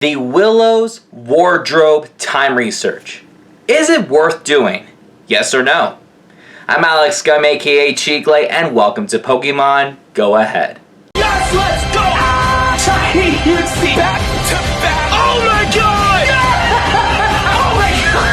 The Willow's wardrobe time research. Is it worth doing? Yes or no? I'm Alex Scum, aka Cheeklay, and welcome to Pokemon Go Ahead. Yes, let's go! Let's see. Back to back. Oh my god! Yeah! Oh my god!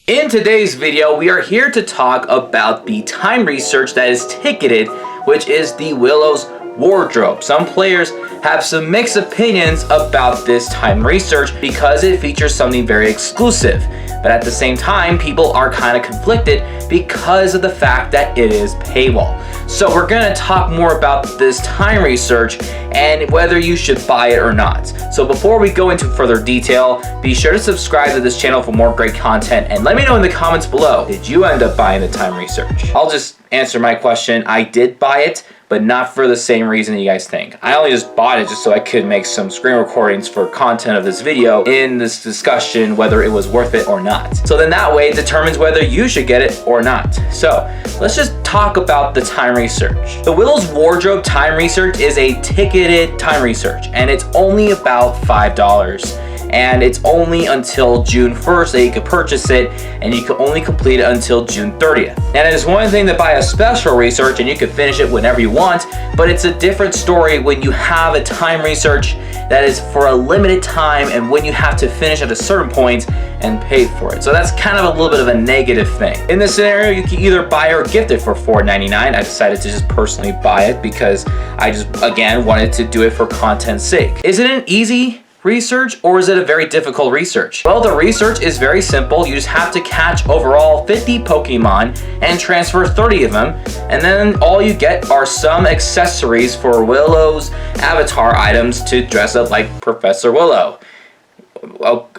In today's video, we are here to talk about the time research that is ticketed, which is the Willow's wardrobe. Some players have some mixed opinions about this time research because it features something very exclusive. But at the same time, people are kind of conflicted because of the fact that it is paywall. So we're going to talk more about this time research and whether you should buy it or not. So before we go into further detail, be sure to subscribe to this channel for more great content and let me know in the comments below, did you end up buying the time research? I'll just answer my question. I did buy it, but not for the same reason you guys think. I only just bought it just so I could make some screen recordings for content of this video in this discussion, whether it was worth it or not. So then that way it determines whether you should get it or not. So let's just talk about the time research. The Willow's wardrobe time research is a ticketed time research and it's only about $5. And it's only until June 1st that you can purchase it, and you can only complete it until June 30th. And it is one thing to buy a special research and you can finish it whenever you want, but it's a different story when you have a time research that is for a limited time and when you have to finish at a certain point and pay for it. So that's kind of a little bit of a negative thing. In this scenario, you can either buy or gift it for $4.99. I decided to just personally buy it because I just, again, wanted to do it for content's sake. Is it an easy research or is it a very difficult research? Well, the research is very simple. You just have to catch overall 50 Pokemon and transfer 30 of them, and then all you get are some accessories for Willow's avatar items to dress up like Professor Willow.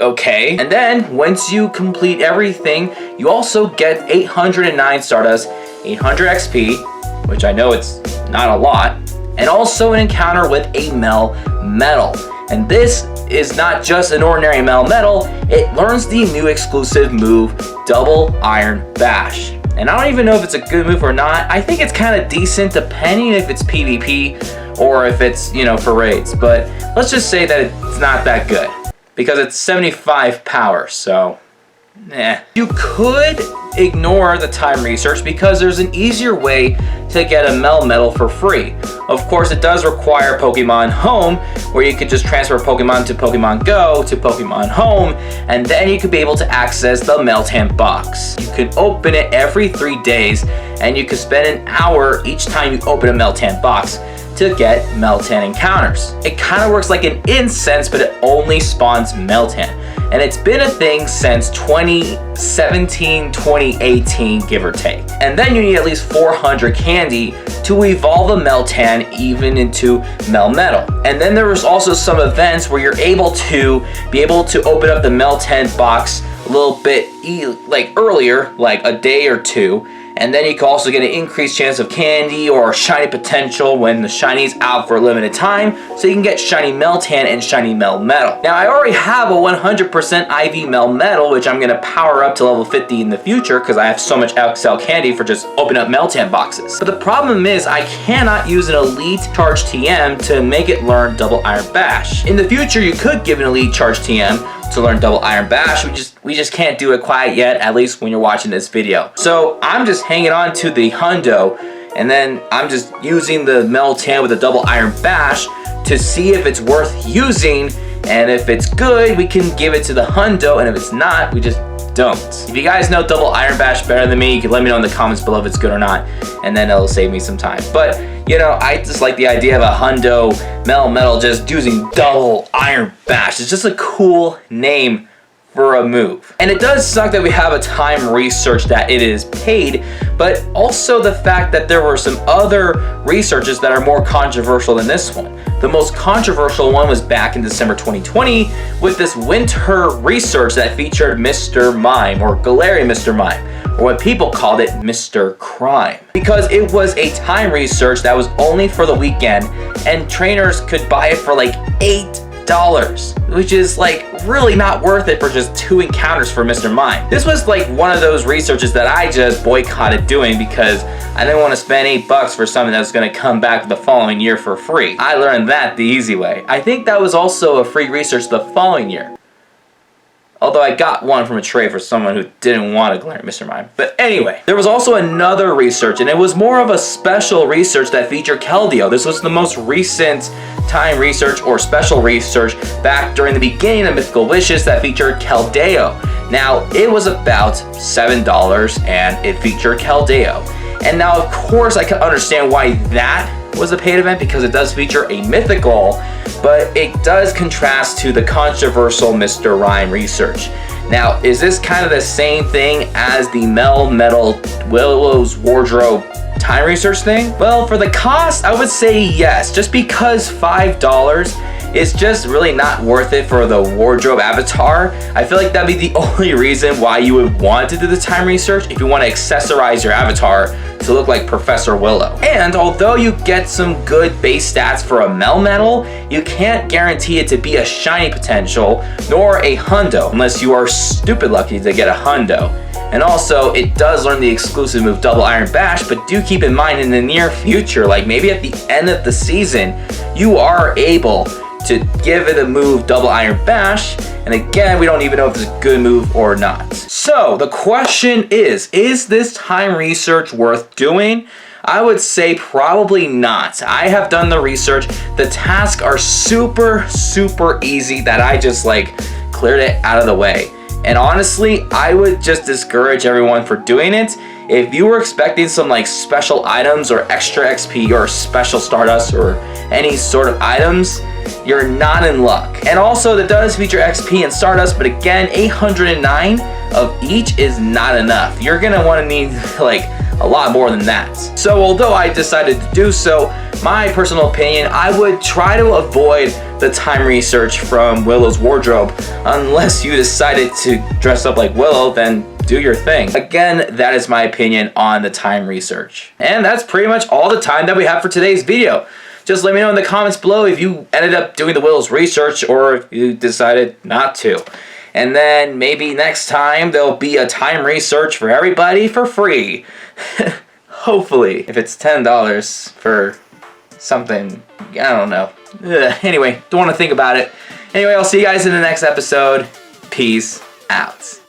Okay. And then once you complete everything, you also get 809 Stardust, 800 XP, which I know it's not a lot, and also an encounter with a Melmetal. And this is not just an ordinary Melmetal, it learns the new exclusive move, Double Iron Bash. And I don't even know if it's a good move or not. I think it's kind of decent depending if it's PvP or if it's, for raids. But let's just say that it's not that good because it's 75 power, so You could ignore the time research because there's an easier way to get a Melmetal for free. Of course, it does require Pokemon Home, where you could just transfer Pokemon to Pokemon Go to Pokemon Home, and then you could be able to access the Meltan box. You can open it every 3 days, and you can spend an hour each time you open a Meltan box to get Meltan encounters. It kind of works like an incense, but it only spawns Meltan. And it's been a thing since 2017, 2018, give or take. And then you need at least 400 candy to evolve a Meltan even into Melmetal. And then there was also some events where you're able to open up the Meltan box a little bit earlier, like a day or two. And then you can also get an increased chance of candy or shiny potential when the shiny's out for a limited time, so you can get shiny Meltan and shiny Melmetal. Now I already have a 100% IV Melmetal, which I'm going to power up to level 50 in the future because I have so much XL candy for just opening up Meltan boxes. But the problem is I cannot use an Elite Charge TM to make it learn Double Iron Bash. In the future you could give an Elite Charge TM to learn Double Iron Bash. We just can't do it quite yet, at least when you're watching this video. So I'm just hanging on to the Hundo, and then I'm just using the Meltan with the Double Iron Bash to see if it's worth using, and if it's good, we can give it to the Hundo, and if it's not, we just don't. If you guys know Double Iron Bash better than me, you can let me know in the comments below if it's good or not, and then it'll save me some time. But I just like the idea of a Hundo Melmetal just using Double Iron Bash. It's just a cool name for a move. And it does suck that we have a time research that it is paid, but also the fact that there were some other researches that are more controversial than this one. The most controversial one was back in December 2020 with this winter research that featured Mr. Mime, or Galarian Mr. Mime, or what people called it, Mr. Crime. Because it was a time research that was only for the weekend, and trainers could buy it for like $8 $5, which is like really not worth it for just 2 encounters for Mr. Mime. This was like one of those researches that I just boycotted doing because I didn't want to spend $8 for something that was going to come back the following year for free. I learned that the easy way. I think that was also a free research the following year. Although I got one from a trade for someone who didn't want to glare at Mr. Mime. But anyway, there was also another research, and it was more of a special research that featured Keldeo. This was the most recent time research or special research back during the beginning of Mythical Wishes that featured Keldeo. Now, it was about $7 and it featured Keldeo. And now, of course, I can understand why that was a paid event because it does feature a mythical, but it does contrast to the controversial Mr. Rhyme research. Now, is this kind of the same thing as the Mel Metal Willow's Wardrobe time research thing? Well, for the cost, I would say yes, just because $5 is just really not worth it for the wardrobe avatar. I feel like that'd be the only reason why you would want to do the time research if you want to accessorize your avatar to look like Professor Willow. And although you get some good base stats for a Melmetal, you can't guarantee it to be a shiny potential nor a hundo unless you are stupid lucky to get a hundo. And also, it does learn the exclusive move Double Iron Bash, but do keep in mind in the near future, like maybe at the end of the season, you are able to give it a move Double Iron Bash, and again, we don't even know if it's a good move or not. So the question is this time research worth doing? I would say probably not. I have done the research. The tasks are super easy that I just like cleared it out of the way. And honestly, I would just discourage everyone for doing it. If you were expecting some like special items or extra XP or special Stardust or any sort of items, you're not in luck. And also, that does feature XP and Stardust, but again, 809 of each is not enough. You're gonna wanna need like a lot more than that. So although I decided to do so, my personal opinion, I would try to avoid the time research from Willow's Wardrobe unless you decided to dress up like Willow, then do your thing. Again, that is my opinion on the time research. And that's pretty much all the time that we have for today's video. Just let me know in the comments below if you ended up doing the Willow's research or if you decided not to. And then maybe next time there'll be a time research for everybody for free. Hopefully. If it's $10 for something, I don't know. Anyway, don't want to think about it. Anyway, I'll see you guys in the next episode. Peace out.